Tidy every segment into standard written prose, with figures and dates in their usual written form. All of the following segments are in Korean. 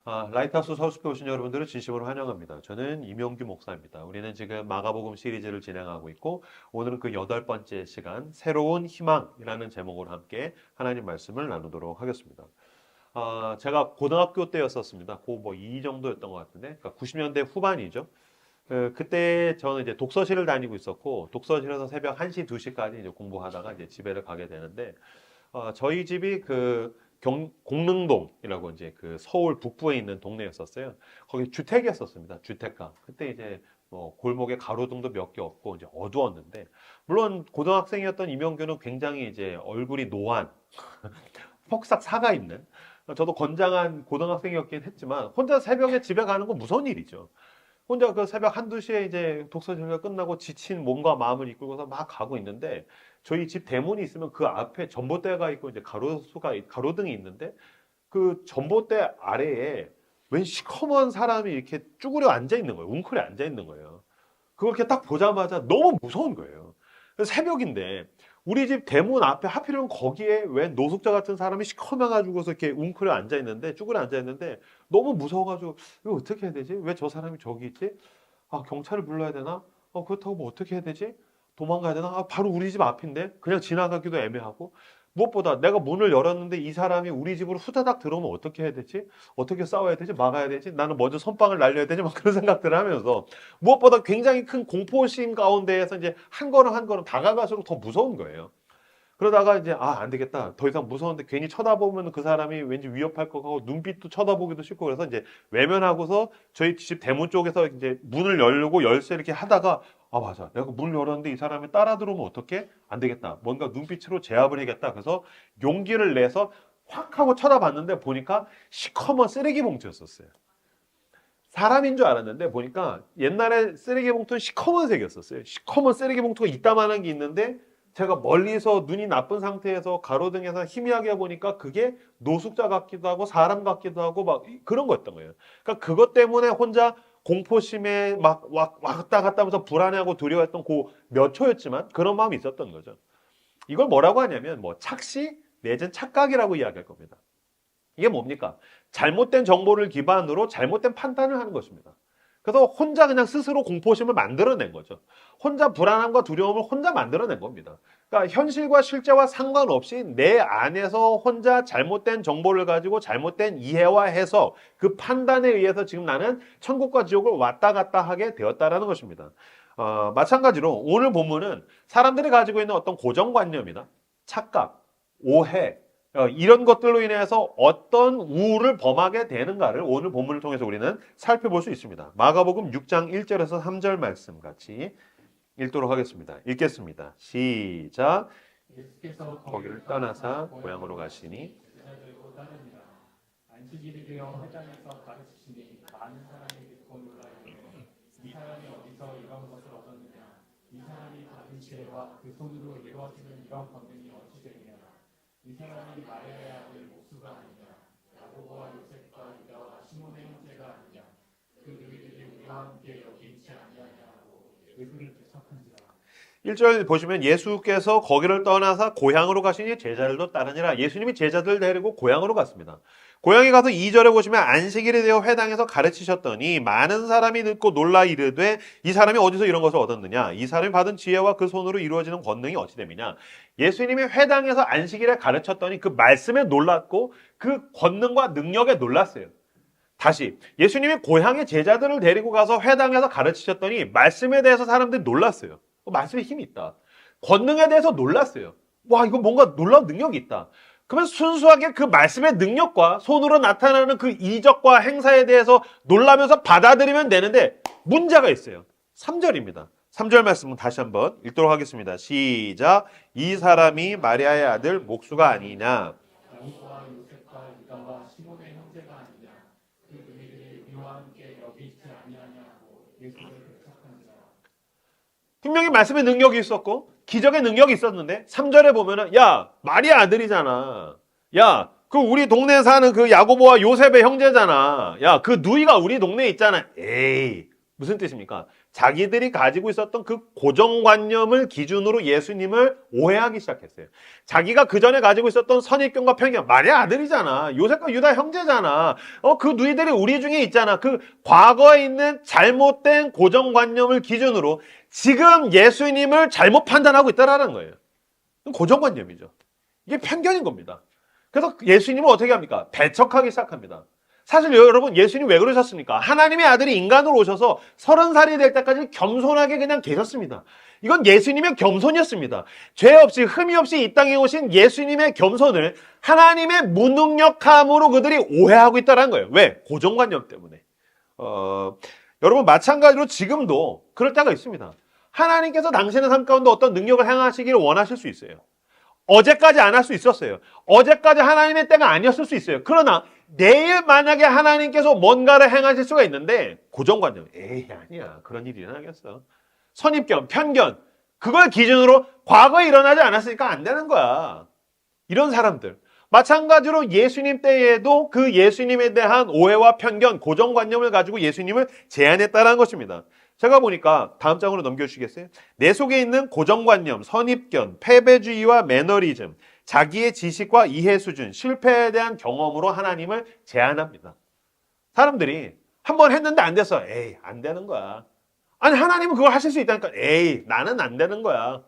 라이트하우스 서울숲에 오신 여러분들을 진심으로 환영합니다. 저는 임용규 목사입니다. 우리는 지금 마가복음 시리즈를 진행하고 있고 오늘은 그 8번째 시간 새로운 희망이라는 제목으로 함께 하나님 말씀을 나누도록 하겠습니다. 제가 고등학교 때였었습니다. 고2 정도였던 것 같은데, 그러니까 90년대 후반이죠. 그때 저는 이제 독서실을 다니고 있었고 독서실에서 새벽 1시, 2시까지 이제 공부하다가 이제 집에를 가게 되는데 저희 집이 공릉동이라고 이제 그 서울 북부에 있는 동네였었어요. 거기 주택이었었습니다. 주택가. 그때 이제 뭐 골목에 가로등도 몇 개 없고 이제 어두웠는데 물론 고등학생이었던 이명규는 굉장히 이제 얼굴이 노안, 폭삭 사가 있는 저도 건장한 고등학생이었긴 했지만 혼자 새벽에 집에 가는 건 무서운 일이죠. 혼자 그 새벽 한두 시에 이제 독서실가 끝나고 지친 몸과 마음을 이끌고서 막 가고 있는데 저희 집 대문이 있으면 그 앞에 전봇대가 있고 이제 가로등이 있는데 그 전봇대 아래에 웬 시커먼 사람이 이렇게 쭈그려 앉아 있는 거예요. 웅크려 앉아 있는 거예요. 그걸 이렇게 딱 보자마자 너무 무서운 거예요. 새벽인데 우리 집 대문 앞에 하필이면 거기에 왜 노숙자 같은 사람이 시커매가지고서 이렇게 웅크려 앉아 있는데 쭈그려 앉아 있는데 너무 무서워가지고 이거 어떻게 해야 되지? 왜 저 사람이 저기 있지? 경찰을 불러야 되나? 그렇다고 뭐 어떻게 해야 되지? 도망가야 되나? 바로 우리 집 앞인데 그냥 지나가기도 애매하고 무엇보다 내가 문을 열었는데 이 사람이 우리 집으로 후다닥 들어오면 어떻게 해야 되지? 어떻게 싸워야 되지? 막아야 되지? 나는 먼저 선빵을 날려야 되지? 막 그런 생각들을 하면서 무엇보다 굉장히 큰 공포심 가운데에서 이제 한 걸음 한 걸음 다가갈수록 더 무서운 거예요. 그러다가 이제 안 되겠다. 더 이상 무서운데 괜히 쳐다보면 그 사람이 왠지 위협할 것 같고 눈빛도 쳐다보기도 싫고 그래서 이제 외면하고서 저희 집 대문 쪽에서 이제 문을 열고 열쇠 이렇게 하다가 맞아. 내가 문을 열었는데 이 사람이 따라 들어오면 어떡해? 안 되겠다. 뭔가 눈빛으로 제압을 해야겠다. 그래서 용기를 내서 확 하고 쳐다봤는데 보니까 시커먼 쓰레기 봉투였었어요. 사람인 줄 알았는데 보니까 옛날에 쓰레기 봉투는 시커먼색이었었어요. 시커먼 쓰레기 봉투가 이따만한 게 있는데 제가 멀리서 눈이 나쁜 상태에서 가로등에서 희미하게 보니까 그게 노숙자 같기도 하고 사람 같기도 하고 막 그런 거였던 거예요. 그러니까 그것 때문에 혼자 공포심에 막 왔다 갔다 하면서 불안해하고 두려워했던 그 몇 초였지만 그런 마음이 있었던 거죠. 이걸 뭐라고 하냐면 뭐 착시 내지는 착각이라고 이야기할 겁니다. 이게 뭡니까? 잘못된 정보를 기반으로 잘못된 판단을 하는 것입니다. 그래서 혼자 그냥 스스로 공포심을 만들어낸 거죠. 혼자 불안함과 두려움을 혼자 만들어낸 겁니다. 그러니까 현실과 실제와 상관없이 내 안에서 혼자 잘못된 정보를 가지고 잘못된 이해와 해석, 그 판단에 의해서 지금 나는 천국과 지옥을 왔다 갔다 하게 되었다라는 것입니다. 마찬가지로 오늘 본문은 사람들이 가지고 있는 어떤 고정관념이나 착각, 오해, 이런 것들로 인해서 어떤 우울을 범하게 되는가를 오늘 본문을 통해서 우리는 살펴볼 수 있습니다. 마가복음 6장 1절에서 3절 말씀 같이 읽도록 하겠습니다. 읽겠습니다. 시작. 예수께서 거기를 떠나사 고향으로 가시니 안식일이 되어 회당에서 가르치시니 많은 사람이 듣고 놀라요. 이 사람이 어디서 이런 것을 얻었느냐? 이 사람이 받은 지혜와 그 손으로 이루어지는 이런 권능이 어찌 되느냐? 이 사람이 마리아의 아들 목수가 아니냐? 야고보와 요셉과 유다와 시몬의 형제가 아니냐? 그 너희들이 우리와 함께 여기 있지 아니하냐고 예수를 대적한지라. 1절 보시면 예수께서 거기를 떠나사 고향으로 가시니 제자들도 따르니라. 예수님이 제자들 데리고 고향으로 갔습니다. 고향에 가서 2절에 보시면 안식일이 되어 회당에서 가르치셨더니 많은 사람이 듣고 놀라 이르되 이 사람이 어디서 이런 것을 얻었느냐? 이 사람이 받은 지혜와 그 손으로 이루어지는 권능이 어찌 됨이냐? 예수님이 회당에서 안식일에 가르쳤더니 그 말씀에 놀랐고 그 권능과 능력에 놀랐어요. 다시 예수님이 고향에 제자들을 데리고 가서 회당에서 가르치셨더니 말씀에 대해서 사람들이 놀랐어요. 말씀에 힘이 있다. 권능에 대해서 놀랐어요. 와, 이거 뭔가 놀라운 능력이 있다. 그러면 순수하게 그 말씀의 능력과 손으로 나타나는 그 이적과 행사에 대해서 놀라면서 받아들이면 되는데 문제가 있어요. 3절입니다. 3절 말씀은 다시 한번 읽도록 하겠습니다. 시작. 이 사람이 마리아의 아들 목수가 아니냐? 야고보와 요셉과 유다와 시몬의 형제가 아니냐? 그 너희들이 우리와 함께 여기 있지 아니하냐고 예수를 대적한지라. 분명히 말씀의 능력이 있었고 기적의 능력이 있었는데 3절에 보면은 야, 마리아 아들이잖아. 야, 그 우리 동네에 사는 그 야고보와 요셉의 형제잖아. 야, 그 누이가 우리 동네에 있잖아. 에이, 무슨 뜻입니까? 자기들이 가지고 있었던 그 고정관념을 기준으로 예수님을 오해하기 시작했어요. 자기가 그 전에 가지고 있었던 선입견과 편견, 마리아 아들이잖아. 요셉과 유다 형제잖아. 그 누이들이 우리 중에 있잖아. 그 과거에 있는 잘못된 고정관념을 기준으로 지금 예수님을 잘못 판단하고 있다라는 거예요. 고정관념이죠. 이게 편견인 겁니다. 그래서 예수님을 어떻게 합니까? 배척하기 시작합니다. 사실 여러분, 예수님 왜 그러셨습니까? 하나님의 아들이 인간으로 오셔서 30살이 될 때까지 겸손하게 그냥 계셨습니다. 이건 예수님의 겸손이었습니다. 죄 없이 흠이 없이 이 땅에 오신 예수님의 겸손을 하나님의 무능력함으로 그들이 오해하고 있다는 거예요. 왜? 고정관념 때문에. 여러분, 마찬가지로 지금도 그럴 때가 있습니다. 하나님께서 당신의 삶 가운데 어떤 능력을 행하시기를 원하실 수 있어요. 어제까지 안 할 수 있었어요. 어제까지 하나님의 때가 아니었을 수 있어요. 그러나 내일 만약에 하나님께서 뭔가를 행하실 수가 있는데 고정관념, 에이 아니야, 그런 일이 일어나겠어. 선입견, 편견, 그걸 기준으로 과거에 일어나지 않았으니까 안 되는 거야. 이런 사람들. 마찬가지로 예수님 때에도 그 예수님에 대한 오해와 편견, 고정관념을 가지고 예수님을 제안했다는 것입니다. 제가 보니까 다음 장으로 넘겨주시겠어요? 내 속에 있는 고정관념, 선입견, 패배주의와 매너리즘, 자기의 지식과 이해 수준, 실패에 대한 경험으로 하나님을 제안합니다. 사람들이 한번 했는데 안 됐어. 에이, 안 되는 거야. 아니, 하나님은 그걸 하실 수 있다니까. 에이, 나는 안 되는 거야.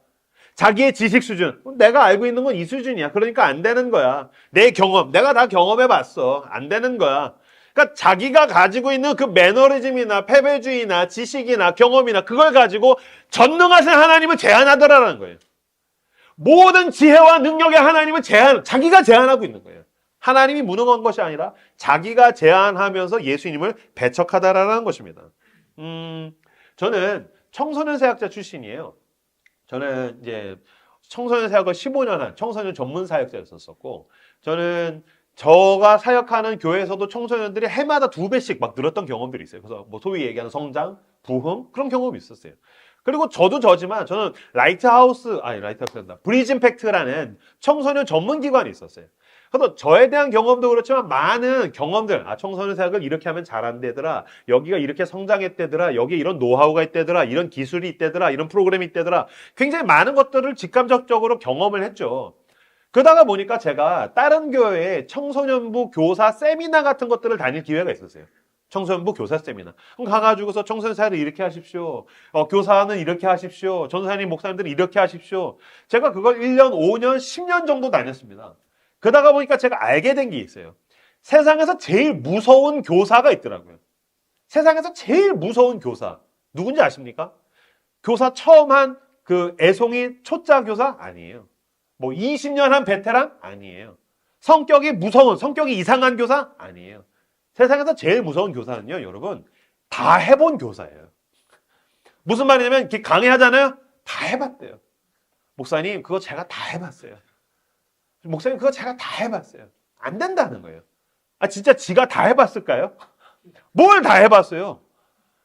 자기의 지식 수준, 내가 알고 있는 건 이 수준이야. 그러니까 안 되는 거야. 내 경험, 내가 다 경험해봤어. 안 되는 거야. 그러니까 자기가 가지고 있는 그 매너리즘이나 패배주의나 지식이나 경험이나 그걸 가지고 전능하신 하나님을 제안하더라는 거예요. 모든 지혜와 능력의 하나님을 자기가 제안하고 있는 거예요. 하나님이 무능한 것이 아니라 자기가 제안하면서 예수님을 배척하다라는 것입니다. 저는 청소년 사역자 출신이에요. 저는 이제 청소년 사역을 15년 한 청소년 전문 사역자였었고, 저는 저가 사역하는 교회에서도 청소년들이 해마다 2배씩 막 늘었던 경험들이 있어요. 그래서 뭐 소위 얘기하는 성장, 부흥, 그런 경험이 있었어요. 그리고 저도 저지만 저는 라이트하우스란다. 브리즈 임팩트라는 청소년 전문 기관이 있었어요. 그래서 저에 대한 경험도 그렇지만 많은 경험들, 청소년 사역을 이렇게 하면 잘한대더라, 여기가 이렇게 성장했대더라, 여기에 이런 노하우가 있대더라, 이런 기술이 있대더라, 이런 프로그램이 있대더라, 굉장히 많은 것들을 직감적으로 경험을 했죠. 그러다가 보니까 제가 다른 교회에 청소년부 교사 세미나 같은 것들을 다닐 기회가 있었어요. 청소년부 교사 세미나. 그럼 가가지고서 청소년 사회를 이렇게 하십시오. 교사는 이렇게 하십시오. 전사님, 목사님들은 이렇게 하십시오. 제가 그걸 1년, 5년, 10년 정도 다녔습니다. 그러다가 보니까 제가 알게 된 게 있어요. 세상에서 제일 무서운 교사가 있더라고요. 세상에서 제일 무서운 교사. 누군지 아십니까? 교사 처음 한 그 애송이 초짜 교사? 아니에요. 뭐 20년 한 베테랑? 아니에요. 성격이 무서운, 성격이 이상한 교사? 아니에요. 세상에서 제일 무서운 교사는요, 여러분, 다 해본 교사예요. 무슨 말이냐면 이렇게 강의하잖아요? 다 해봤대요. 목사님, 그거 제가 다 해봤어요. 목사님, 그거 제가 다 해봤어요. 안 된다는 거예요. 진짜 지가 다 해봤을까요? 뭘 다 해봤어요?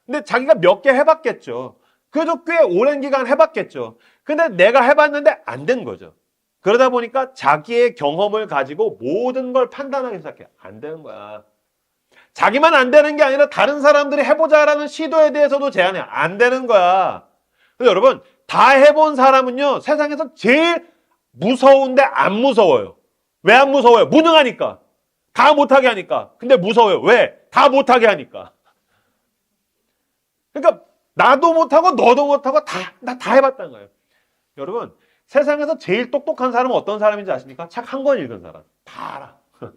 근데 자기가 몇 개 해봤겠죠. 그래도 꽤 오랜 기간 해봤겠죠. 근데 내가 해봤는데 안 된 거죠. 그러다 보니까 자기의 경험을 가지고 모든 걸 판단하기 시작해. 안 되는 거야. 자기만 안 되는 게 아니라 다른 사람들이 해보자라는 시도에 대해서도 제안해. 안 되는 거야. 그래서 여러분, 다 해본 사람은요, 세상에서 제일 무서운데 안 무서워요. 왜 안 무서워요? 무능하니까. 다 못하게 하니까. 근데 무서워요. 왜? 다 못하게 하니까. 그러니까 나도 못하고 너도 못하고 나 다 해봤다는 거예요. 여러분, 세상에서 제일 똑똑한 사람은 어떤 사람인지 아십니까? 책 한 권 읽은 사람. 다 알아.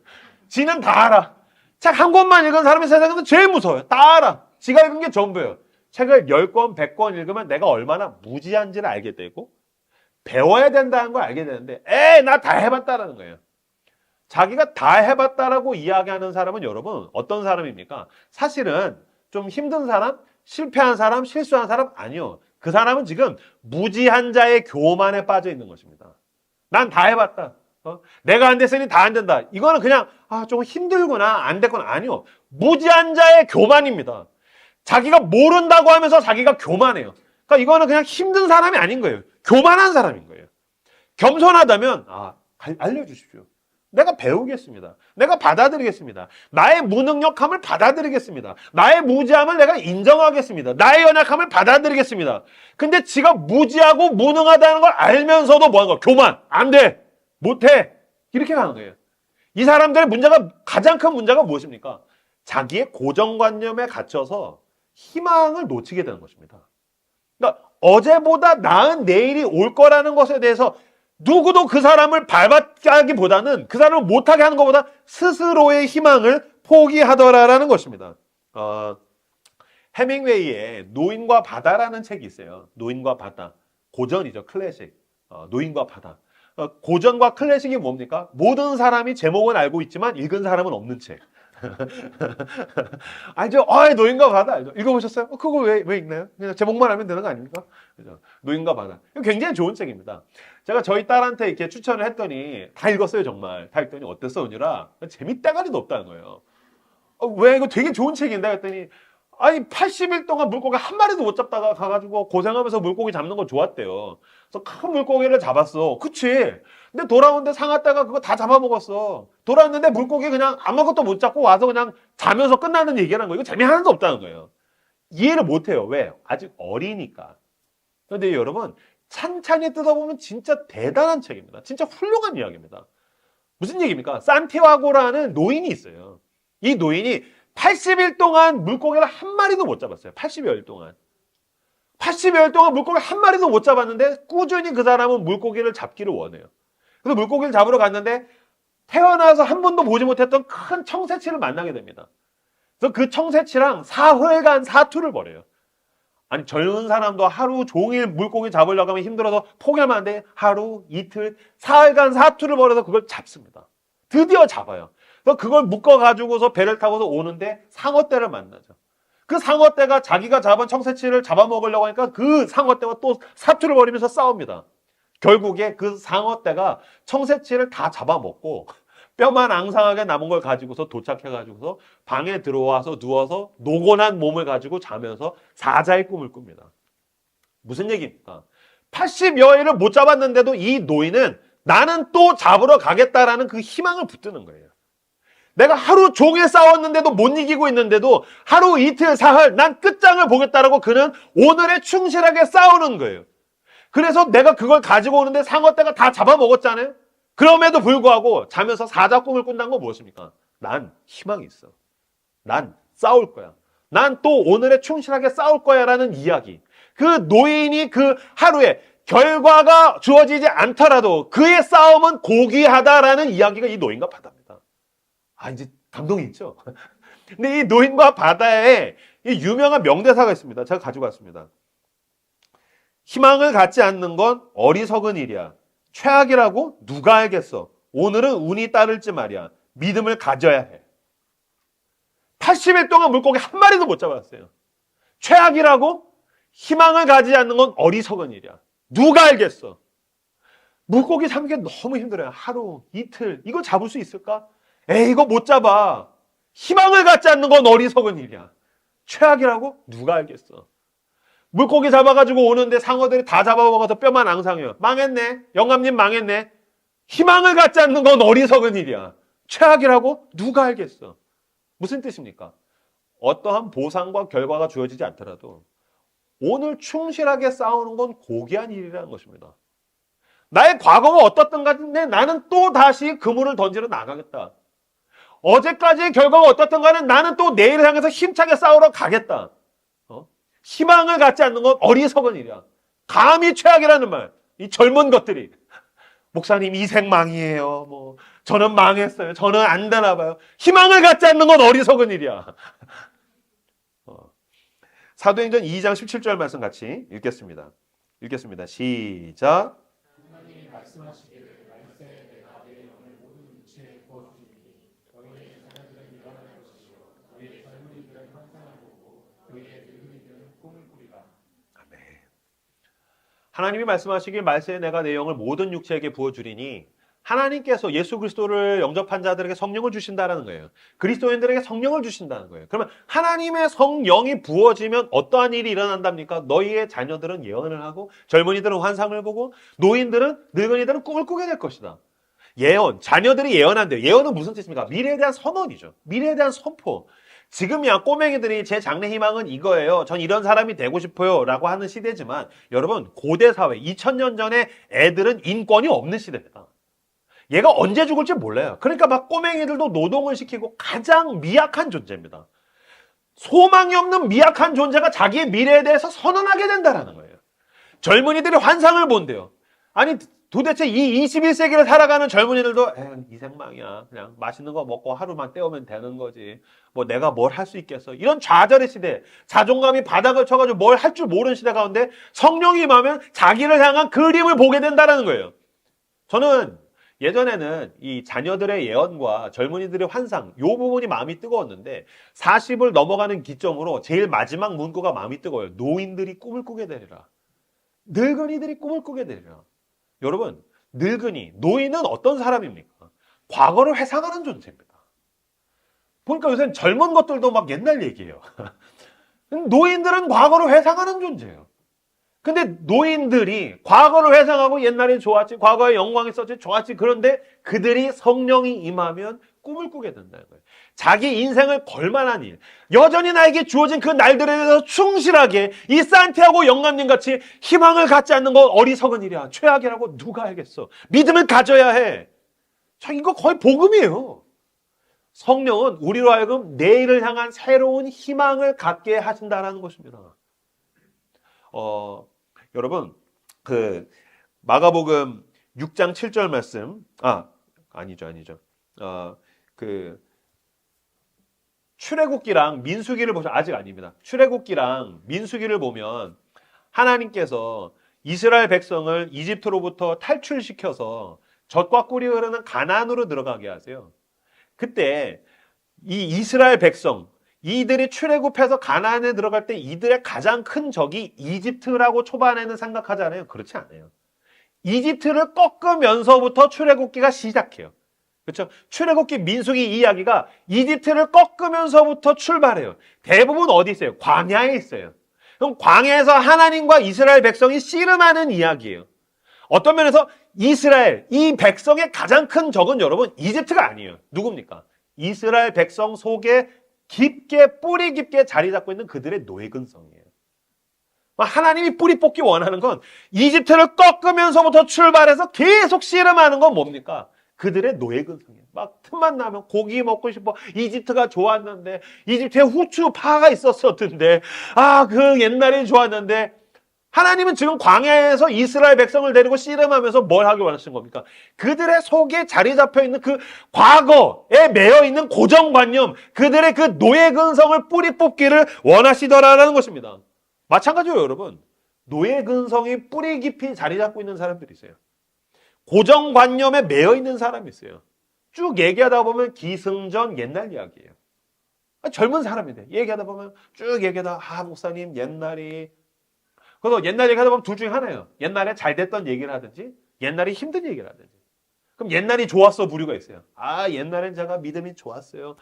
지는 다 알아. 책 한 권만 읽은 사람이 세상에서 제일 무서워요. 다 알아. 지가 읽은 게 전부예요. 책을 10권, 100권 읽으면 내가 얼마나 무지한지를 알게 되고 배워야 된다는 걸 알게 되는데, 나 다 해봤다라는 거예요. 자기가 다 해봤다라고 이야기하는 사람은 여러분 어떤 사람입니까? 사실은 좀 힘든 사람, 실패한 사람, 실수한 사람 아니요. 그 사람은 지금 무지한 자의 교만에 빠져 있는 것입니다. 난 다 해봤다. 내가 안 됐으니 다 안 된다. 이거는 그냥 조금 힘들구나, 안 됐구나. 아니요. 무지한 자의 교만입니다. 자기가 모른다고 하면서 자기가 교만해요. 그러니까 이거는 그냥 힘든 사람이 아닌 거예요. 교만한 사람인 거예요. 겸손하다면 알려주십시오. 내가 배우겠습니다. 내가 받아들이겠습니다. 나의 무능력함을 받아들이겠습니다. 나의 무지함을 내가 인정하겠습니다. 나의 연약함을 받아들이겠습니다. 근데 지가 무지하고 무능하다는 걸 알면서도 뭐 하는 거야? 교만. 안 돼. 못해. 이렇게 가는 거예요. 이 사람들의 문제가, 가장 큰 문제가 무엇입니까? 자기의 고정관념에 gat혀서 희망을 놓치게 되는 것입니다. 그러니까 어제보다 나은 내일이 올 거라는 것에 대해서 누구도 그 사람을 밟아가기보다는, 그 사람을 못하게 하는 것보다 스스로의 희망을 포기하더라라는 것입니다. 해밍웨이의 노인과 바다라는 책이 있어요. 노인과 바다. 고전이죠. 클래식. 노인과 바다. 고전과 클래식이 뭡니까? 모든 사람이 제목은 알고 있지만 읽은 사람은 없는 책. 알죠? 노인과 바다 알죠? 읽어보셨어요? 그거 왜 읽나요? 그냥 제목만 알면 되는 거 아닙니까? 그죠? 노인과 바다. 이거 굉장히 좋은 책입니다. 제가 저희 딸한테 이렇게 추천을 했더니 다 읽었어요, 정말. 다 읽더니 어땠어, 은유라? 재밌다가리도 없다는 거예요. 왜? 이거 되게 좋은 책인데? 했더니, 아니, 80일 동안 물고기 한 마리도 못 잡다가 가가지고 고생하면서 물고기 잡는 거 좋았대요. 그래서 큰 물고기를 잡았어. 그치? 근데 돌아오는데 상아떼가 그거 다 잡아먹었어. 돌아왔는데 물고기 그냥 아무것도 못 잡고 와서 그냥 자면서 끝나는 얘기라는 거예요. 이거 재미 하나도 없다는 거예요. 이해를 못 해요. 왜? 아직 어리니까. 그런데 여러분, 찬찬히 뜯어보면 진짜 대단한 책입니다. 진짜 훌륭한 이야기입니다. 무슨 얘기입니까? 산티아고라는 노인이 있어요. 이 노인이 80일 동안 물고기를 한 마리도 못 잡았어요. 80여일 동안. 80여일 동안 물고기 한 마리도 못 잡았는데 꾸준히 그 사람은 물고기를 잡기를 원해요. 그래서 물고기를 잡으러 갔는데 태어나서 한 번도 보지 못했던 큰 청새치를 만나게 됩니다. 그래서 그 청새치랑 사흘간 사투를 벌여요. 아니, 젊은 사람도 하루 종일 물고기 잡으려고 하면 힘들어서 포기하면 안 돼. 하루, 이틀, 사흘간 사투를 벌여서 그걸 잡습니다. 드디어 잡아요. 그래서 그걸 묶어가지고서 배를 타고서 오는데 상어떼를 만나죠. 그 상어떼가 자기가 잡은 청새치를 잡아먹으려고 하니까 그 상어떼와 또 사투를 벌이면서 싸웁니다. 결국에 그 상어떼가 청새치를 다 잡아먹고 뼈만 앙상하게 남은 걸 가지고서 도착해가지고서 방에 들어와서 누워서 노곤한 몸을 가지고 자면서 사자의 꿈을 꿉니다. 무슨 얘기입니까? 80여일을 못 잡았는데도 이 노인은 나는 또 잡으러 가겠다라는 그 희망을 붙드는 거예요. 내가 하루 종일 싸웠는데도 못 이기고 있는데도 하루, 이틀, 사흘 난 끝장을 보겠다라고 그는 오늘에 충실하게 싸우는 거예요. 그래서 내가 그걸 가지고 오는데 상어떼가 다 잡아먹었잖아요. 그럼에도 불구하고 자면서 사자 꿈을 꾼다는 건 무엇입니까? 난 희망이 있어. 난 싸울 거야. 난 또 오늘에 충실하게 싸울 거야 라는 이야기. 그 노인이 그 하루에 결과가 주어지지 않더라도 그의 싸움은 고귀하다라는 이야기가 이 노인과 바다입니다. 이제 감동이 있죠. 근데 이 노인과 바다에 이 유명한 명대사가 있습니다. 제가 가지고 왔습니다. 희망을 갖지 않는 건 어리석은 일이야. 최악이라고 누가 알겠어. 오늘은 운이 따를지 말이야. 믿음을 가져야 해. 80일 동안 물고기 한 마리도 못 잡았어요. 최악이라고? 희망을 가지지 않는 건 어리석은 일이야. 누가 알겠어. 물고기 잡기 너무 힘들어요. 하루, 이틀 이거 잡을 수 있을까? 이거 못 잡아. 희망을 갖지 않는 건 어리석은 일이야. 최악이라고? 누가 알겠어. 물고기 잡아가지고 오는데 상어들이 다 잡아먹어서 뼈만 앙상해요. 망했네. 영감님 망했네. 희망을 갖지 않는 건 어리석은 일이야. 최악이라고? 누가 알겠어. 무슨 뜻입니까? 어떠한 보상과 결과가 주어지지 않더라도 오늘 충실하게 싸우는 건 고귀한 일이라는 것입니다. 나의 과거가 어떻든 간에 나는 또 다시 그물을 던지러 나가겠다. 어제까지의 결과가 어떻든 간에 나는 또 내일을 향해서 힘차게 싸우러 가겠다. 희망을 갖지 않는 건 어리석은 일이야. 감히 최악이라는 말. 이 젊은 것들이 목사님 이생망이에요. 저는 망했어요. 저는 안 되나 봐요. 희망을 갖지 않는 건 어리석은 일이야. 사도행전 2장 17절 말씀 같이 읽겠습니다. 시작. 하나님이 말씀하시기를 말세 내가 내 영을 모든 육체에 부어주리니 너희의 자녀들은 일어날 것이요 너희의 젊은이들은 환상을 보고 너희의 늙은이들은 꿈을 꾸리라. 아멘. 하나님이 말씀하시길 말세에 내가 내 영을 모든 육체에게 부어주리니 하나님께서 예수 그리스도를 영접한 자들에게 성령을 주신다는 거예요. 그리스도인들에게 성령을 주신다는 거예요. 그러면 하나님의 성령이 부어지면 어떠한 일이 일어난답니까? 너희의 자녀들은 예언을 하고 젊은이들은 환상을 보고 노인들은 늙은이들은 꿈을 꾸게 될 것이다. 예언, 자녀들이 예언한대요. 예언은 무슨 뜻입니까? 미래에 대한 선언이죠. 미래에 대한 선포. 지금이야 꼬맹이들이 제 장래 희망은 이거예요. 전 이런 사람이 되고 싶어요. 라고 하는 시대지만 여러분 고대 사회 2000년 전에 애들은 인권이 없는 시대입니다. 얘가 언제 죽을지 몰라요. 그러니까 막 꼬맹이들도 노동을 시키고 가장 미약한 존재입니다. 소망이 없는 미약한 존재가 자기의 미래에 대해서 선언하게 된다는 거예요. 젊은이들이 환상을 본대요. 아니 도대체 이 21세기를 살아가는 젊은이들도 에휴 이생망이야. 그냥 맛있는 거 먹고 하루만 때우면 되는 거지. 뭐 내가 뭘 할 수 있겠어. 이런 좌절의 시대, 자존감이 바닥을 쳐가지고 뭘 할 줄 모르는 시대 가운데 성령이 임하면 자기를 향한 그림을 보게 된다는 거예요. 저는 예전에는 이 자녀들의 예언과 젊은이들의 환상 이 부분이 마음이 뜨거웠는데 40을 넘어가는 기점으로 제일 마지막 문구가 마음이 뜨거워요. 노인들이 꿈을 꾸게 되리라. 늙은이들이 꿈을 꾸게 되리라. 여러분, 늙은이, 노인은 어떤 사람입니까? 과거를 회상하는 존재입니다. 보니까 요새는 젊은 것들도 막 옛날 얘기예요. 노인들은 과거를 회상하는 존재예요. 근데 노인들이 과거를 회상하고 옛날에 좋았지, 과거에 영광이 있었지, 좋았지. 그런데 그들이 성령이 임하면 꿈을 꾸게 된다는 거예요. 자기 인생을 걸만한 일, 여전히 나에게 주어진 그 날들에 대해서 충실하게 이 산티아고 영감님 같이 희망을 갖지 않는 건 어리석은 일이야. 최악이라고 누가 알겠어. 믿음을 가져야 해. 자, 이거 거의 복음이에요. 성령은 우리로 하여금 내일을 향한 새로운 희망을 갖게 하신다라는 것입니다. 여러분, 그 마가복음 6장 7절 말씀, 아니죠. 그 출애굽기랑 민수기를 보시면 아직 아닙니다. 출애굽기랑 민수기를 보면 하나님께서 이스라엘 백성을 이집트로부터 탈출시켜서 젖과 꿀이 흐르는 가나안으로 들어가게 하세요. 그때 이 이스라엘 백성 이들이 출애굽해서 가나안에 들어갈 때 이들의 가장 큰 적이 이집트라고 초반에는 생각하잖아요. 그렇지 않아요. 이집트를 꺾으면서부터 출애굽기가 시작해요. 그렇죠? 출애굽기 민수기 이야기가 이집트를 꺾으면서부터 출발해요. 대부분 어디 있어요? 광야에 있어요. 그럼 광야에서 하나님과 이스라엘 백성이 씨름하는 이야기예요. 어떤 면에서 이스라엘, 이 백성의 가장 큰 적은 여러분 이집트가 아니에요. 누굽니까? 이스라엘 백성 속에 깊게 뿌리 깊게 자리 잡고 있는 그들의 노예근성이에요. 하나님이 뿌리 뽑기 원하는 건 이집트를 꺾으면서부터 출발해서 계속 씨름하는 건 뭡니까? 그들의 노예근성이에요. 막 틈만 나면 고기 먹고 싶어. 이집트가 좋았는데 이집트에 후추파가 있었었는데 그 옛날에 좋았는데 하나님은 지금 광야에서 이스라엘 백성을 데리고 씨름하면서 뭘 하기 원하시는 겁니까? 그들의 속에 자리 잡혀 있는 그 과거에 매여 있는 고정관념, 그들의 그 노예근성을 뿌리 뽑기를 원하시더라라는 것입니다. 마찬가지로 여러분, 노예근성이 뿌리 깊이 자리 잡고 있는 사람들이 있어요. 고정관념에 매여 있는 사람이 있어요. 쭉 얘기하다 보면 기승전 옛날 이야기예요. 젊은 사람인데 얘기하다 보면 쭉 얘기하다 목사님 옛날이 그래서 옛날 얘기하다 보면 둘 중에 하나예요. 옛날에 잘 됐던 얘기를 하든지 옛날에 힘든 얘기를 하든지. 그럼 옛날이 좋았어 부류가 있어요. 옛날엔 제가 믿음이 좋았어요.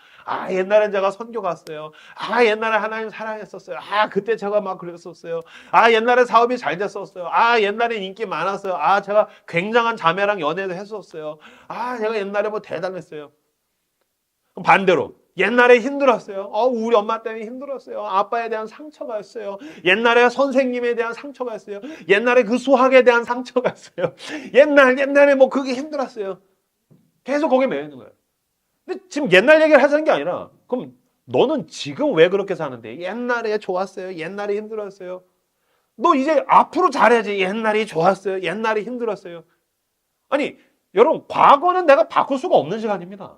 옛날엔 제가 선교 갔어요. 옛날에 하나님 사랑했었어요. 그때 제가 막 그랬었어요. 옛날에 사업이 잘 됐었어요. 옛날에 인기 많았어요. 제가 굉장한 자매랑 연애도 했었어요. 제가 옛날에 뭐 대단했어요. 그럼 반대로 옛날에 힘들었어요. 우리 엄마 때문에 힘들었어요. 아빠에 대한 상처가 있어요. 옛날에 선생님에 대한 상처가 있어요. 옛날에 그 수학에 대한 상처가 있어요. 옛날에 뭐 그게 힘들었어요. 계속 거기에 매여 있는 거예요. 근데 지금 옛날 얘기를 하자는 게 아니라 그럼 너는 지금 왜 그렇게 사는데? 옛날에 좋았어요. 옛날에 힘들었어요. 너 이제 앞으로 잘해야지. 옛날이 좋았어요. 옛날에 힘들었어요. 아니 여러분 과거는 내가 바꿀 수가 없는 시간입니다.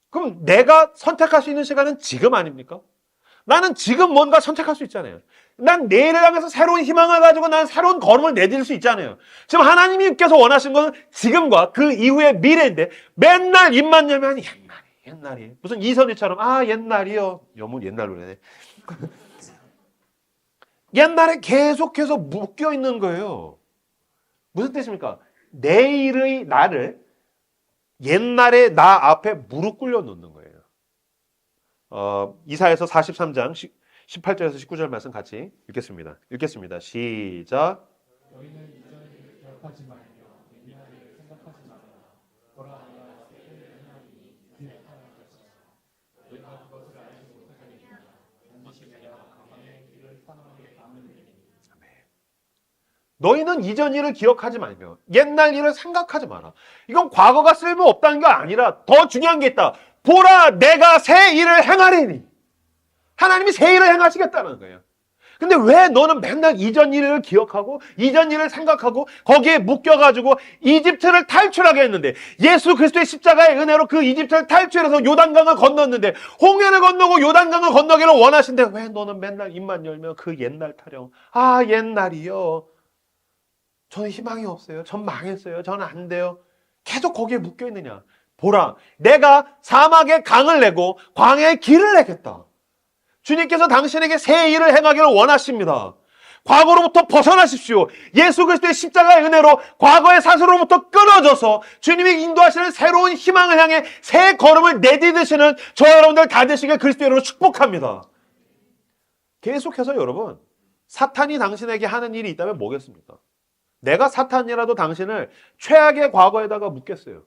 그럼 내가 선택할 수 있는 시간은 지금 아닙니까? 나는 지금 뭔가 선택할 수 있잖아요. 난 내일을 향해서 새로운 희망을 가지고 난 새로운 걸음을 내딜 수 있잖아요. 지금 하나님께서 원하시는 건 지금과 그 이후의 미래인데 맨날 입만 열면 옛날이 무슨 이선희처럼 옛날이요. 너무 옛날 노래네. 옛날에 계속해서 묶여 있는 거예요. 무슨 뜻입니까? 내일의 나를 옛날에 나 앞에 무릎 꿇려 놓는 거예요. 이사야서 43장 18절에서 19절 말씀 같이 읽겠습니다. 시작. 너희는 이전을 기억하지 말며 옛날을 생각하지 말라. 너희는 이전 일을 기억하지 말며 옛날 일을 생각하지 마라. 이건 과거가 쓸모없다는 게 아니라 더 중요한 게 있다. 보라, 내가 새 일을 행하리니. 하나님이 새 일을 행하시겠다는 거예요. 근데 왜 너는 맨날 이전 일을 기억하고 이전 일을 생각하고 거기에 묶여가지고 이집트를 탈출하게 했는데, 예수 그리스도의 십자가의 은혜로 그 이집트를 탈출해서 요단강을 건넜는데, 홍해를 건너고 요단강을 건너기를 원하신데 왜 너는 맨날 입만 열면 그 옛날 타령, 아 옛날이요, 저는 희망이 없어요, 전 망했어요, 저는 안 돼요, 계속 거기에 묶여있느냐. 보라, 내가 사막에 강을 내고 광야에 길을 내겠다. 주님께서 당신에게 새 일을 행하기를 원하십니다. 과거로부터 벗어나십시오. 예수 그리스도의 십자가의 은혜로 과거의 사슬로부터 끊어져서 주님이 인도하시는 새로운 희망을 향해 새 걸음을 내디디시는 저 여러분들 다 되시길 그리스도 이름으로 축복합니다. 계속해서 여러분, 사탄이 당신에게 하는 일이 있다면 뭐겠습니까? 내가 사탄이라도 당신을 최악의 과거에다가 묻겠어요.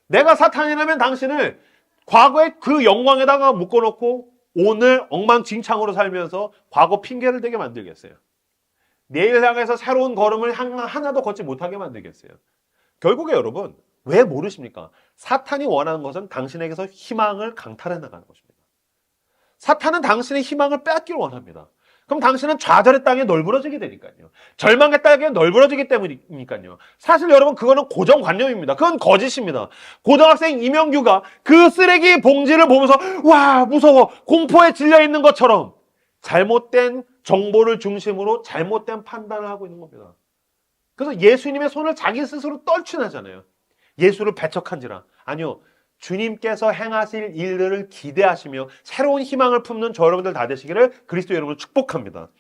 내가 사탄이라면 당신을 과거의 그 영광에다가 묶어놓고 오늘 엉망진창으로 살면서 과거 핑계를 대게 만들겠어요. 내일 향해서 새로운 걸음을 하나도 걷지 못하게 만들겠어요. 결국에 여러분, 왜 모르십니까? 사탄이 원하는 것은 당신에게서 희망을 강탈해 나가는 것입니다. 사탄은 당신의 희망을 빼앗기를 원합니다. 그럼 당신은 좌절의 땅에 널브러지게 되니까요. 절망의 땅에 널브러지기 때문이니까요. 사실 여러분, 그거는 고정관념입니다. 그건 거짓입니다. 고등학생 이명규가 그 쓰레기 봉지를 보면서 와 무서워, 공포에 질려 있는 것처럼 잘못된 정보를 중심으로 잘못된 판단을 하고 있는 겁니다. 그래서 예수님의 손을 자기 스스로 떨치나잖아요. 예수를 배척한지라. 아니요, 주님께서 행하실 일들을 기대하시며 새로운 희망을 품는 저 여러분들 다 되시기를 그리스도 여러분을 축복합니다.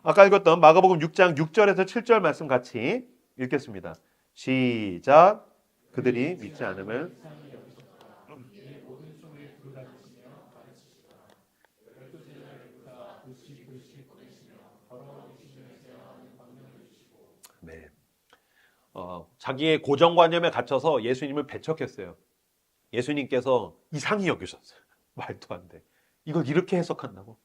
아까 읽었던 마가복음 6장 6절에서 7절 말씀 같이 읽겠습니다. 시작. 그들이 믿지 않음을 네. 자기의 고정관념에 갇혀서 예수님을 배척했어요. 예수님께서 이상히 여기셨어요. 말도 안 돼. 이걸 이렇게 해석한다고?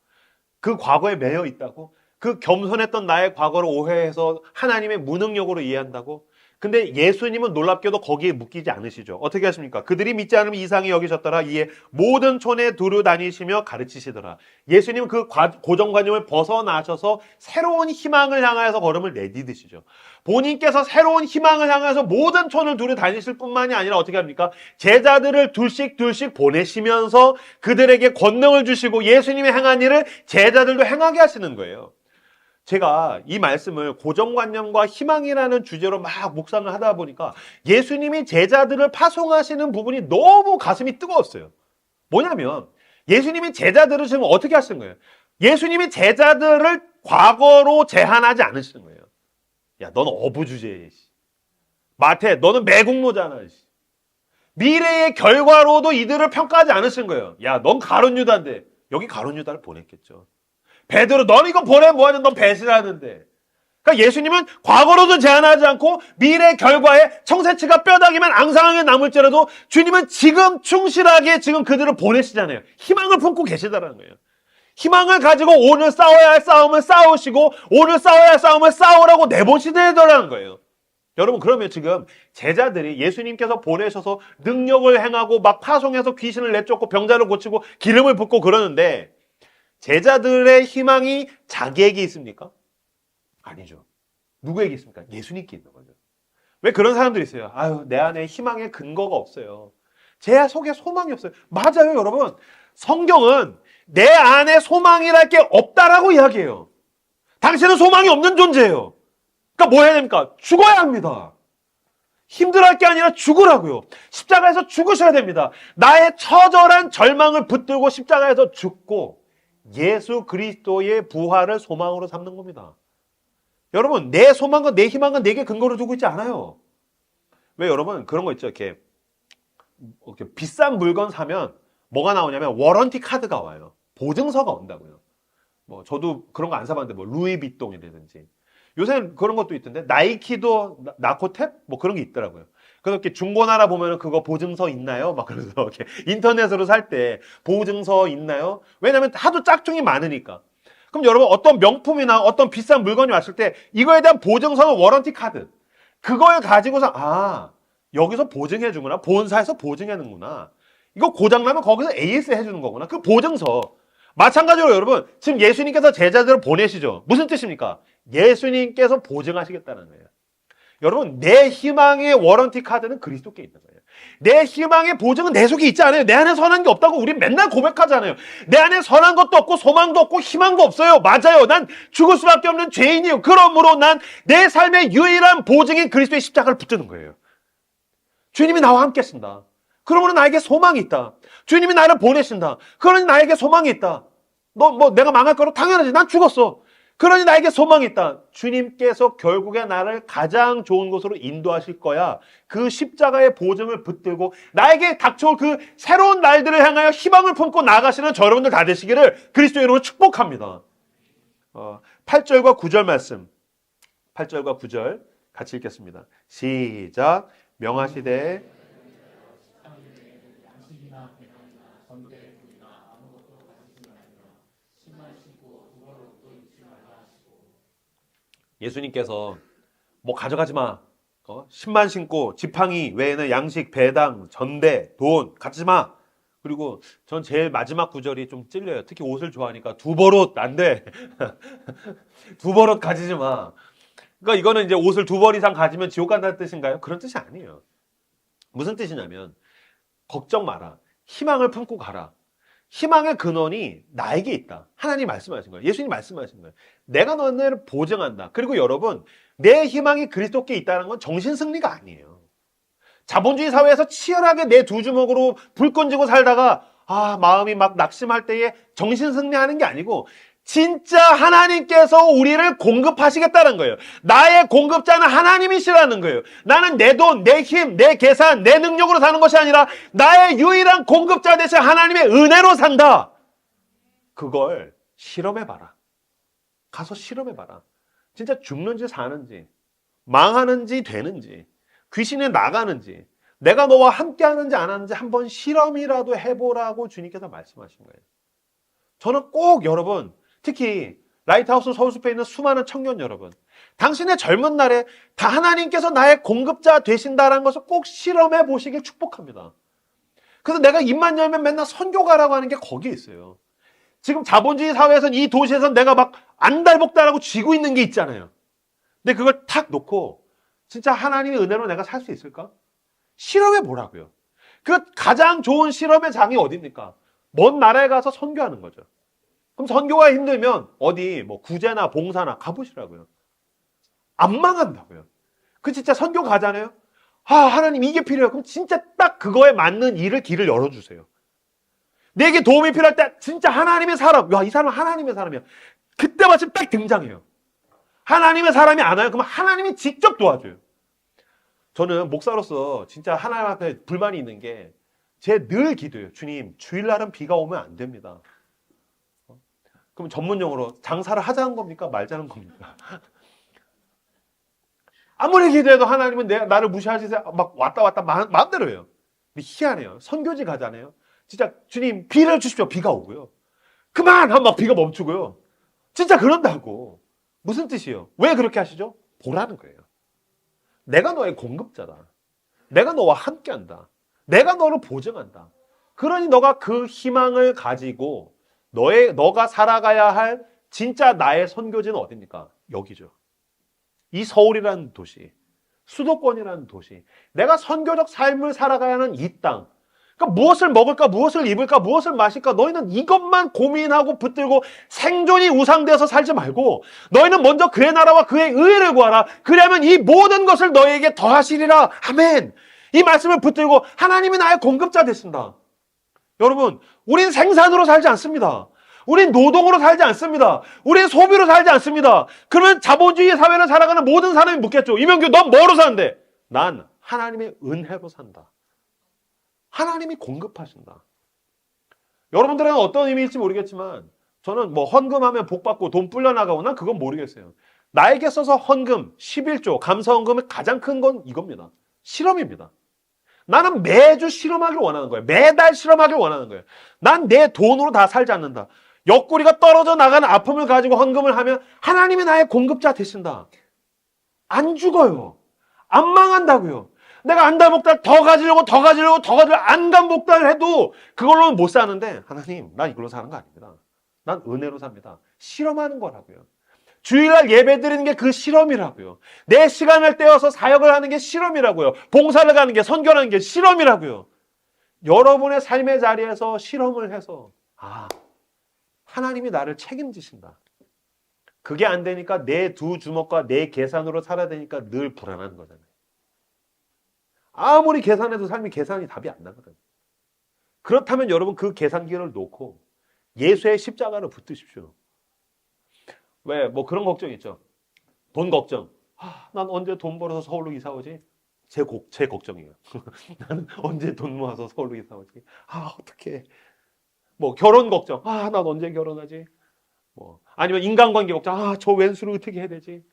그 과거에 매여 있다고? 그 겸손했던 나의 과거를 오해해서 하나님의 무능력으로 이해한다고? 근데 예수님은 놀랍게도 거기에 묶이지 않으시죠. 어떻게 하십니까? 그들이 믿지 않으면 이상히 여기셨더라. 이에 모든 촌에 두루 다니시며 가르치시더라. 예수님은 그 고정관념을 벗어나셔서 새로운 희망을 향하여서 걸음을 내디디시죠. 본인께서 새로운 희망을 향해서 모든 촌을 두루 다니실 뿐만이 아니라 어떻게 합니까? 제자들을 둘씩 보내시면서 그들에게 권능을 주시고 예수님이 행한 일을 제자들도 행하게 하시는 거예요. 제가 이 말씀을 고정관념과 희망이라는 주제로 막 묵상을 하다 보니까 예수님이 제자들을 파송하시는 부분이 너무 가슴이 뜨거웠어요. 뭐냐면 예수님이 제자들을 지금 어떻게 하시는 거예요? 예수님이 제자들을 과거로 제한하지 않으시는 거예요. 야, 너는 어부주제에. 마태, 너는 매국노잖아. 미래의 결과로도 이들을 평가하지 않으신 거예요. 야, 넌 가룟 유다인데. 여기 가룟 유다를 보냈겠죠. 베드로, 넌 이거 보내면 뭐하냐? 넌 배신하는데. 그러니까 예수님은 과거로도 제한하지 않고 미래 결과에 청새치가 뼈다귀만 앙상하게 남을지라도 주님은 지금 충실하게 지금 그들을 보내시잖아요. 희망을 품고 계시다는 거예요. 희망을 가지고 오늘 싸워야 할 싸움을 싸우시고 오늘 싸워야 할 싸움을 싸우라고 내보시더라는 거예요. 여러분, 그러면 지금 제자들이 예수님께서 보내셔서 능력을 행하고 막 파송해서 귀신을 내쫓고 병자를 고치고 기름을 붓고 그러는데 제자들의 희망이 자기에게 있습니까? 아니죠. 누구에게 있습니까? 예수님께 있는 거죠. 왜 그런 사람들이 있어요? 아유, 내 안에 희망의 근거가 없어요. 제 속에 소망이 없어요. 맞아요, 여러분. 성경은 내 안에 소망이랄 게 없다라고 이야기해요. 당신은 소망이 없는 존재예요. 그러니까 뭐 해야 됩니까? 죽어야 합니다. 힘들어할 게 아니라 죽으라고요. 십자가에서 죽으셔야 됩니다. 나의 처절한 절망을 붙들고 십자가에서 죽고 예수 그리스도의 부활을 소망으로 삼는 겁니다. 여러분, 내 소망과 내 희망은 내게 근거를 두고 있지 않아요. 왜 여러분 그런 거 있죠? 이렇게 비싼 물건 사면 뭐가 나오냐면 워런티 카드가 와요. 보증서가 온다고요. 뭐 저도 그런 거 안 사봤는데 뭐 루이비통이라든지 요새는 그런 것도 있던데 나이키도 나코탭 뭐 그런 게 있더라고요. 그래서 이렇게 중고나라 보면은 그거 보증서 있나요? 막 그래서 이렇게 인터넷으로 살 때 보증서 있나요? 왜냐면 하도 짝퉁이 많으니까. 그럼 여러분 어떤 명품이나 어떤 비싼 물건이 왔을 때 이거에 대한 보증서는 워런티 카드. 그걸 가지고서 여기서 보증해 주구나. 본사에서 보증해 주는구나. 이거 고장나면 거기서 AS 해주는 거구나. 그 보증서. 마찬가지로 여러분 지금 예수님께서 제자들을 보내시죠. 무슨 뜻입니까? 예수님께서 보증하시겠다는 거예요. 여러분 내 희망의 워런티 카드는 그리스도께 있는 거예요. 내 희망의 보증은 내 속에 있지 않아요. 내 안에 선한 게 없다고 우리 맨날 고백하잖아요. 내 안에 선한 것도 없고 소망도 없고 희망도 없어요. 맞아요. 난 죽을 수밖에 없는 죄인이에요. 그러므로 난 내 삶의 유일한 보증인 그리스도의 십자가를 붙드는 거예요. 주님이 나와 함께 하신다. 그러므로 나에게 소망이 있다. 주님이 나를 보내신다. 그러니 나에게 소망이 있다. 내가 망할 거로 당연하지. 난 죽었어. 그러니 나에게 소망이 있다. 주님께서 결국에 나를 가장 좋은 곳으로 인도하실 거야. 그 십자가의 보증을 붙들고 나에게 닥쳐올 그 새로운 날들을 향하여 희망을 품고 나아가시는 저 여러분들 다 되시기를 그리스도의 이름으로 축복합니다. 8절과 9절 말씀. 8절과 9절 같이 읽겠습니다. 시작. 명하시되 양식이나 배낭이나 전대물이나 아무것도 가지지 말며 신만 신고 두 벌로 옷도 입지 말라 하시고. 예수님께서 가져가지 마. 10만 신고 지팡이 외에는 양식, 배당, 전대, 돈 갖지 마. 그리고 전 제일 마지막 구절이 좀 찔려요. 특히 옷을 좋아하니까 두 벌옷 안 돼. 두 벌옷 가지지 마. 그러니까 이거는 이제 옷을 두 벌 이상 가지면 지옥 간다는 뜻인가요? 그런 뜻이 아니에요. 무슨 뜻이냐면 걱정 마라. 희망을 품고 가라. 희망의 근원이 나에게 있다. 하나님 말씀하신 거예요. 예수님 말씀하신 거예요. 내가 너네를 보증한다. 그리고 여러분 내 희망이 그리스도께 있다는 건 정신승리가 아니에요. 자본주의 사회에서 치열하게 내 두 주먹으로 불 끈지고 살다가 마음이 막 낙심할 때에 정신승리하는 게 아니고 진짜 하나님께서 우리를 공급하시겠다는 거예요. 나의 공급자는 하나님이시라는 거예요. 나는 내 돈, 내 힘, 내 계산, 내 능력으로 사는 것이 아니라 나의 유일한 공급자 대신 하나님의 은혜로 산다. 그걸 실험해봐라. 가서 실험해봐라. 진짜 죽는지 사는지, 망하는지 되는지, 귀신이 나가는지, 내가 너와 함께 하는지 안 하는지 한번 실험이라도 해보라고 주님께서 말씀하신 거예요. 저는 꼭 여러분, 특히 라이트하우스 서울숲에 있는 수많은 청년 여러분, 당신의 젊은 날에 다 하나님께서 나의 공급자 되신다는 것을 꼭 실험해 보시길 축복합니다. 그래서 내가 입만 열면 맨날 선교가라고 하는 게 거기에 있어요. 지금 자본주의 사회에서는 이 도시에서 내가 막 안달복달하고 쥐고 있는 게 있잖아요. 근데 그걸 탁 놓고 진짜 하나님의 은혜로 내가 살 수 있을까? 실험해 보라고요. 그 가장 좋은 실험의 장이 어디입니까? 먼 나라에 가서 선교하는 거죠. 그럼 선교가 힘들면 어디 구제나 봉사나 가보시라고요. 안 망한다고요. 그 진짜 선교 가잖아요. 하나님 이게 필요해요. 그럼 진짜 딱 그거에 맞는 길을 열어주세요. 내게 도움이 필요할 때 진짜 하나님의 사람, 이 사람은 하나님의 사람이야. 그때 마침 딱 등장해요. 하나님의 사람이 안 와요. 그럼 하나님이 직접 도와줘요. 저는 목사로서 진짜 하나님 앞에 불만이 있는 게 제 늘 기도예요. 주님, 주일날은 비가 오면 안 됩니다. 그럼 전문용어로 장사를 하자는 겁니까? 말자는 겁니까? 아무리 기도해도 하나님은 나를 무시하시세요. 막 왔다 마음대로 해요. 근데 희한해요. 선교지 가잖아요. 진짜 주님 비를 주십시오. 비가 오고요. 그만! 하면 막 비가 멈추고요. 진짜 그런다고. 무슨 뜻이에요? 왜 그렇게 하시죠? 보라는 거예요. 내가 너의 공급자다. 내가 너와 함께한다. 내가 너를 보증한다. 그러니 너가 그 희망을 가지고 너가 살아가야 할 진짜 나의 선교지는 어디입니까? 여기죠. 이 서울이라는 도시, 수도권이라는 도시, 내가 선교적 삶을 살아가야 하는 이 땅. 그러니까 무엇을 먹을까, 무엇을 입을까, 무엇을 마실까, 너희는 이것만 고민하고 붙들고 생존이 우상되어서 살지 말고 너희는 먼저 그의 나라와 그의 의를 구하라. 그러면 이 모든 것을 너희에게 더하시리라. 아멘. 이 말씀을 붙들고 하나님이 나의 공급자 되신다. 여러분, 우린 생산으로 살지 않습니다. 우린 노동으로 살지 않습니다. 우린 소비로 살지 않습니다. 그러면 자본주의 사회를 살아가는 모든 사람이 묻겠죠. 이명규, 넌 뭐로 사는데? 난 하나님의 은혜로 산다. 하나님이 공급하신다. 여러분들은 어떤 의미일지 모르겠지만 저는 헌금하면 복받고 돈 불려나가고 난 그건 모르겠어요. 나에게 써서 헌금, 11조, 감사헌금의 가장 큰 건 이겁니다. 실험입니다. 나는 매주 실험하길 원하는 거예요. 매달 실험하길 원하는 거예요. 난 내 돈으로 다 살지 않는다. 옆구리가 떨어져 나가는 아픔을 가지고 헌금을 하면 하나님이 나의 공급자 되신다. 안 죽어요. 안 망한다고요. 내가 안간복달 더 가지려고 안간복달 해도 그걸로는 못 사는데 하나님, 난 이걸로 사는 거 아닙니다. 난 은혜로 삽니다. 실험하는 거라고요. 주일날 예배 드리는 게 그 실험이라고요. 내 시간을 떼어서 사역을 하는 게 실험이라고요. 봉사를 가는 게, 선교를 하는 게 실험이라고요. 여러분의 삶의 자리에서 실험을 해서 하나님이 나를 책임지신다. 그게 안 되니까 내 두 주먹과 내 계산으로 살아야 되니까 늘 불안한 거잖아요. 아무리 계산해도 삶이 계산이 답이 안 나거든요. 그렇다면 여러분 그 계산기를 놓고 예수의 십자가를 붙드십시오. 왜? 뭐 그런 걱정 있죠. 돈 걱정. 난 언제 돈 벌어서 서울로 이사 오지? 제 걱정이에요. 나는 언제 돈 모아서 서울로 이사 오지? 어떡해. 뭐 결혼 걱정. 난 언제 결혼하지? 뭐 아니면 인간관계 걱정. 저 왼수를 어떻게 해야 되지?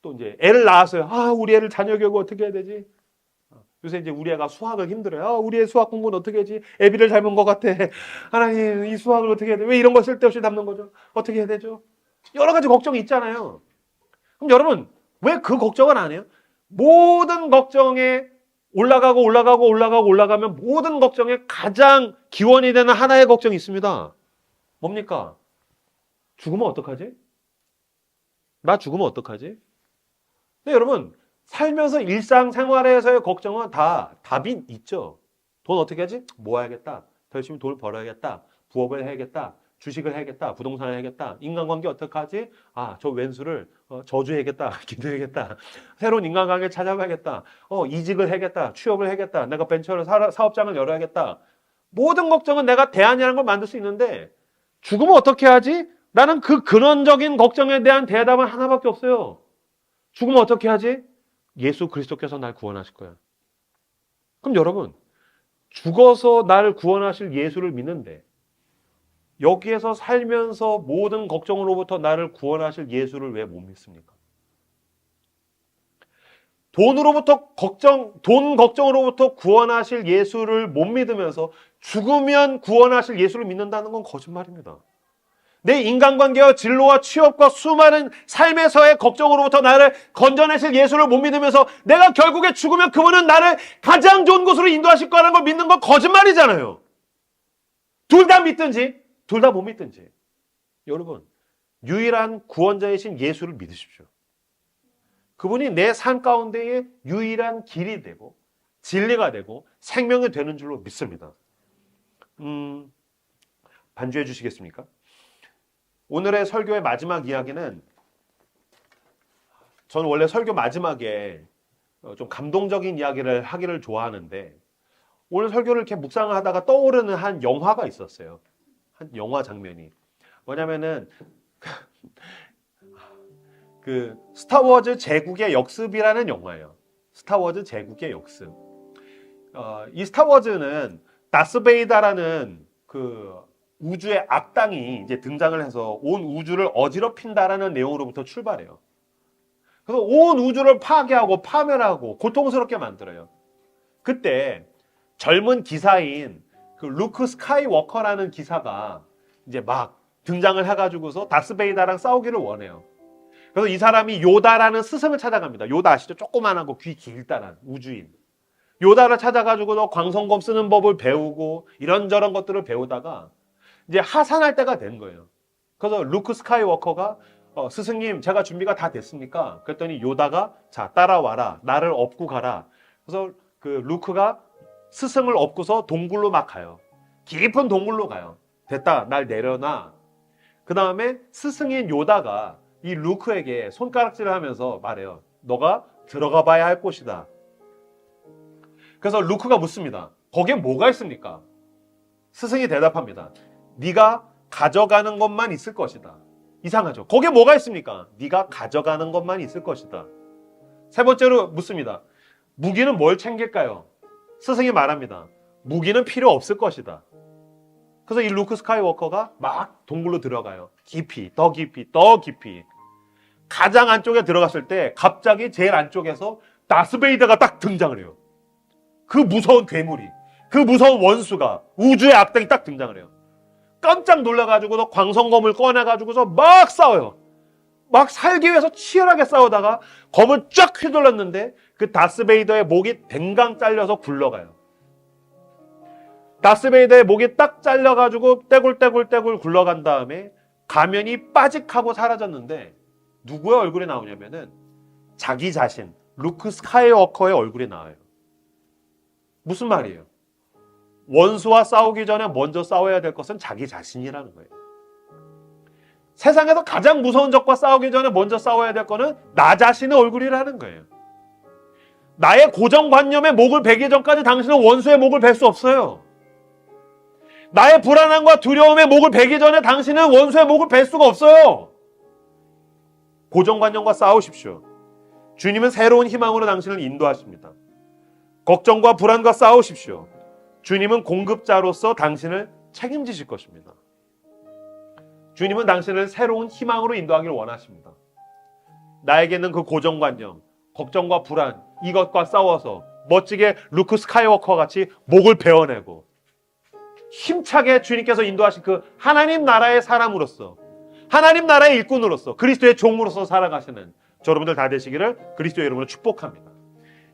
또 이제 애를 낳았어요. 우리 애를 자녀 교육 어떻게 해야 되지? 요새 이제 우리 애가 수학을 힘들어요. 우리 애 수학 공부는 어떻게 하지? 애비를 닮은 것 같아. 하나님, 이 수학을 어떻게 해야 돼? 왜 이런 거 쓸데없이 담는 거죠? 어떻게 해야 되죠? 여러 가지 걱정이 있잖아요. 그럼 여러분, 왜 그 걱정을 안 해요? 모든 걱정에 올라가면 모든 걱정에 가장 기원이 되는 하나의 걱정이 있습니다. 뭡니까? 죽으면 어떡하지? 나 죽으면 어떡하지? 근데 여러분, 살면서 일상생활에서의 걱정은 다 답이 있죠. 돈 어떻게 하지? 모아야겠다. 더 열심히 돈을 벌어야겠다. 부업을 해야겠다. 주식을 해야겠다. 부동산을 해야겠다. 인간관계 어떻게 하지? 저 왼수를 저주해야겠다. 기도해야겠다. 새로운 인간관계 찾아봐야겠다. 이직을 해야겠다. 취업을 해야겠다. 내가 벤처를 사업장을 열어야겠다. 모든 걱정은 내가 대안이라는 걸 만들 수 있는데 죽으면 어떻게 하지? 나는 그 근원적인 걱정에 대한 대답은 하나밖에 없어요. 죽으면 어떻게 하지? 예수 그리스도께서 날 구원하실 거야. 그럼 여러분, 죽어서 나를 구원하실 예수를 믿는데 여기에서 살면서 모든 걱정으로부터 나를 구원하실 예수를 왜 못 믿습니까? 돈 걱정으로부터 구원하실 예수를 못 믿으면서 죽으면 구원하실 예수를 믿는다는 건 거짓말입니다. 내 인간관계와 진로와 취업과 수많은 삶에서의 걱정으로부터 나를 건져내실 예수를 못 믿으면서 내가 결국에 죽으면 그분은 나를 가장 좋은 곳으로 인도하실 거라는 걸 믿는 건 거짓말이잖아요. 둘 다 믿든지 둘 다 못 믿든지. 여러분, 유일한 구원자이신 예수를 믿으십시오. 그분이 내 삶 가운데의 유일한 길이 되고 진리가 되고 생명이 되는 줄로 믿습니다. 반주해 주시겠습니까? 오늘의 설교의 마지막 이야기는, 저는 원래 설교 마지막에 좀 감동적인 이야기를 하기를 좋아하는데 오늘 설교를 이렇게 묵상하다가 떠오르는 한 영화가 있었어요. 한 영화 장면이 뭐냐면은 그 스타워즈 제국의 역습이라는 영화예요. 스타워즈 제국의 역습. 이 스타워즈는 다스베이다라는 그 우주의 악당이 이제 등장을 해서 온 우주를 어지럽힌다라는 내용으로부터 출발해요. 그래서 온 우주를 파괴하고 파멸하고 고통스럽게 만들어요. 그때 젊은 기사인 그 루크 스카이워커라는 기사가 이제 막 등장을 해가지고서 다스베이다랑 싸우기를 원해요. 그래서 이 사람이 요다라는 스승을 찾아갑니다. 요다 아시죠? 조그만하고 귀 길다란 우주인. 요다를 찾아가지고 광선검 쓰는 법을 배우고 이런저런 것들을 배우다가 이제 하산할 때가 된 거예요. 그래서 루크 스카이워커가 스승님, 제가 준비가 다 됐습니까? 그랬더니 요다가 자, 따라와라. 나를 업고 가라. 그래서 그 루크가 스승을 업고서 동굴로 막 가요. 깊은 동굴로 가요. 됐다. 날 내려놔. 그 다음에 스승인 요다가 이 루크에게 손가락질을 하면서 말해요. 너가 들어가 봐야 할 곳이다. 그래서 루크가 묻습니다. 거기에 뭐가 있습니까? 스승이 대답합니다. 네가 가져가는 것만 있을 것이다. 이상하죠? 거기에 뭐가 있습니까? 네가 가져가는 것만 있을 것이다. 세 번째로 묻습니다. 무기는 뭘 챙길까요? 스승이 말합니다. 무기는 필요 없을 것이다. 그래서 이 루크 스카이워커가 막 동굴로 들어가요. 깊이, 더 깊이, 더 깊이. 가장 안쪽에 들어갔을 때 갑자기 제일 안쪽에서 다스베이더가 딱 등장을 해요. 그 무서운 괴물이, 그 무서운 원수가, 우주의 악당이 딱 등장을 해요. 깜짝 놀라가지고서 광선검을 꺼내가지고서 막 싸워요. 막 살기 위해서 치열하게 싸우다가 검을 쫙 휘둘렀는데 그 다스베이더의 목이 댕강 잘려서 굴러가요. 다스베이더의 목이 딱 잘려가지고 떼굴떼굴 굴러간 다음에 가면이 빠직하고 사라졌는데 누구의 얼굴이 나오냐면은 자기 자신, 루크 스카이워커의 얼굴이 나와요. 무슨 말이에요? 원수와 싸우기 전에 먼저 싸워야 될 것은 자기 자신이라는 거예요. 세상에서 가장 무서운 적과 싸우기 전에 먼저 싸워야 될 거는 나 자신의 얼굴이라는 거예요. 나의 고정관념에 목을 베기 전까지 당신은 원수의 목을 벨 수 없어요. 나의 불안함과 두려움에 목을 베기 전에 당신은 원수의 목을 벨 수가 없어요. 고정관념과 싸우십시오. 주님은 새로운 희망으로 당신을 인도하십니다. 걱정과 불안과 싸우십시오. 주님은 공급자로서 당신을 책임지실 것입니다. 주님은 당신을 새로운 희망으로 인도하기를 원하십니다. 나에게는 그 고정관념, 걱정과 불안, 이것과 싸워서 멋지게 루크 스카이워커 같이 목을 베어내고 힘차게 주님께서 인도하신 그 하나님 나라의 사람으로서, 하나님 나라의 일꾼으로서, 그리스도의 종으로서 살아가시는 저 여러분들 다 되시기를 그리스도의 이름으로 축복합니다.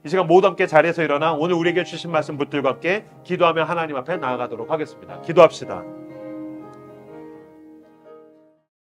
이 시간 모두 함께 자리에서 일어나 오늘 우리에게 주신 말씀 붙들고 함께 기도하며 하나님 앞에 나아가도록 하겠습니다. 기도합시다.